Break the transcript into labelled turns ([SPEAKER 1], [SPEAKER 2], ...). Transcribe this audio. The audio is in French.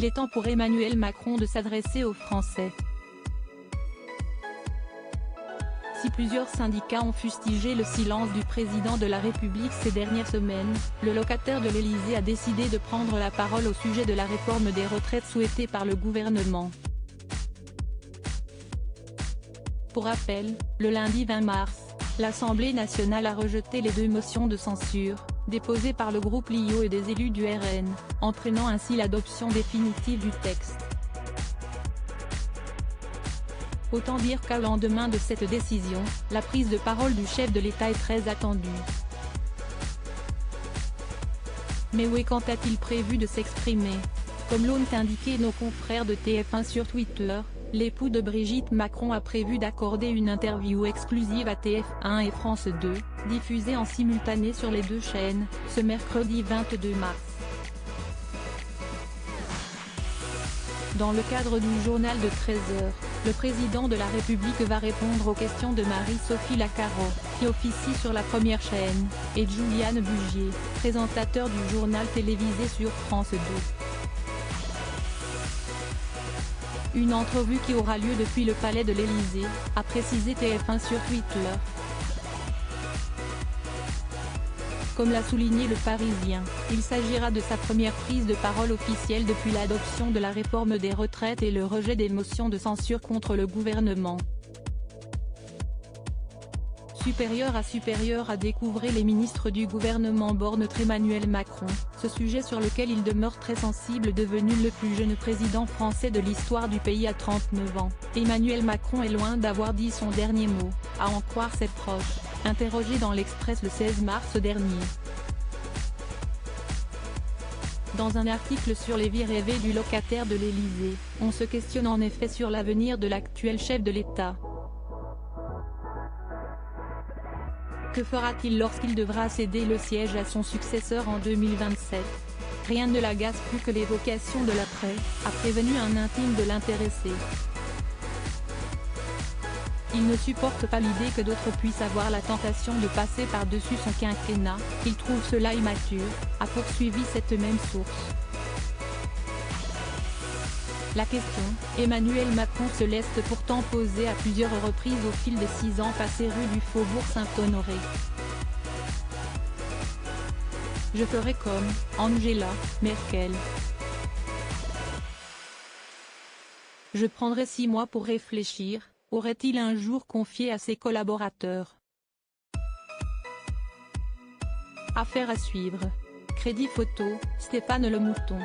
[SPEAKER 1] Il est temps pour Emmanuel Macron de s'adresser aux Français. Si plusieurs syndicats ont fustigé le silence du président de la République ces dernières semaines, le locataire de l'Élysée a décidé de prendre la parole au sujet de la réforme des retraites souhaitée par le gouvernement. Pour rappel, le lundi 20 mars, l'Assemblée nationale a rejeté les 2 motions de censure, déposées par le groupe LIO et des élus du RN, entraînant ainsi l'adoption définitive du texte. Autant dire qu'au lendemain de cette décision, la prise de parole du chef de l'État est très attendue. Mais où et quand a-t-il prévu de s'exprimer? Comme l'ont indiqué nos confrères de TF1 sur Twitter, l'époux de Brigitte Macron a prévu d'accorder une interview exclusive à TF1 et France 2, diffusée en simultané sur les 2 chaînes, ce mercredi 22 mars. Dans le cadre du journal de 13 h, le président de la République va répondre aux questions de Marie-Sophie Lacaro, qui officie sur la première chaîne, et de Juliane Bugier, présentateur du journal télévisé sur France 2. Une entrevue qui aura lieu depuis le palais de l'Élysée, a précisé TF1 sur Twitter. Comme l'a souligné le Parisien, il s'agira de sa première prise de parole officielle depuis l'adoption de la réforme des retraites et le rejet des motions de censure contre le gouvernement. Supérieur à découvrir les ministres du gouvernement borne Emmanuel Macron, ce sujet sur lequel il demeure très sensible devenu le plus jeune président français de l'histoire du pays à 39 ans, Emmanuel Macron est loin d'avoir dit son dernier mot, à en croire ses proches, interrogés dans l'Express le 16 mars dernier. Dans un article sur les vies rêvées du locataire de l'Élysée, on se questionne en effet sur l'avenir de l'actuel chef de l'État. Que fera-t-il lorsqu'il devra céder le siège à son successeur en 2027? Rien ne l'agace plus que l'évocation de l'après, a prévenu un intime de l'intéressé. Il ne supporte pas l'idée que d'autres puissent avoir la tentation de passer par-dessus son quinquennat, il trouve cela immature, a poursuivi cette même source. La question, Emmanuel Macron se laisse pourtant poser à plusieurs reprises au fil des 6 ans passés rue du Faubourg Saint-Honoré. Je ferai comme Angela Merkel. Je prendrai 6 mois pour réfléchir, aurait-il un jour confié à ses collaborateurs. Affaire à suivre. Crédit photo, Stéphane Le Mouton.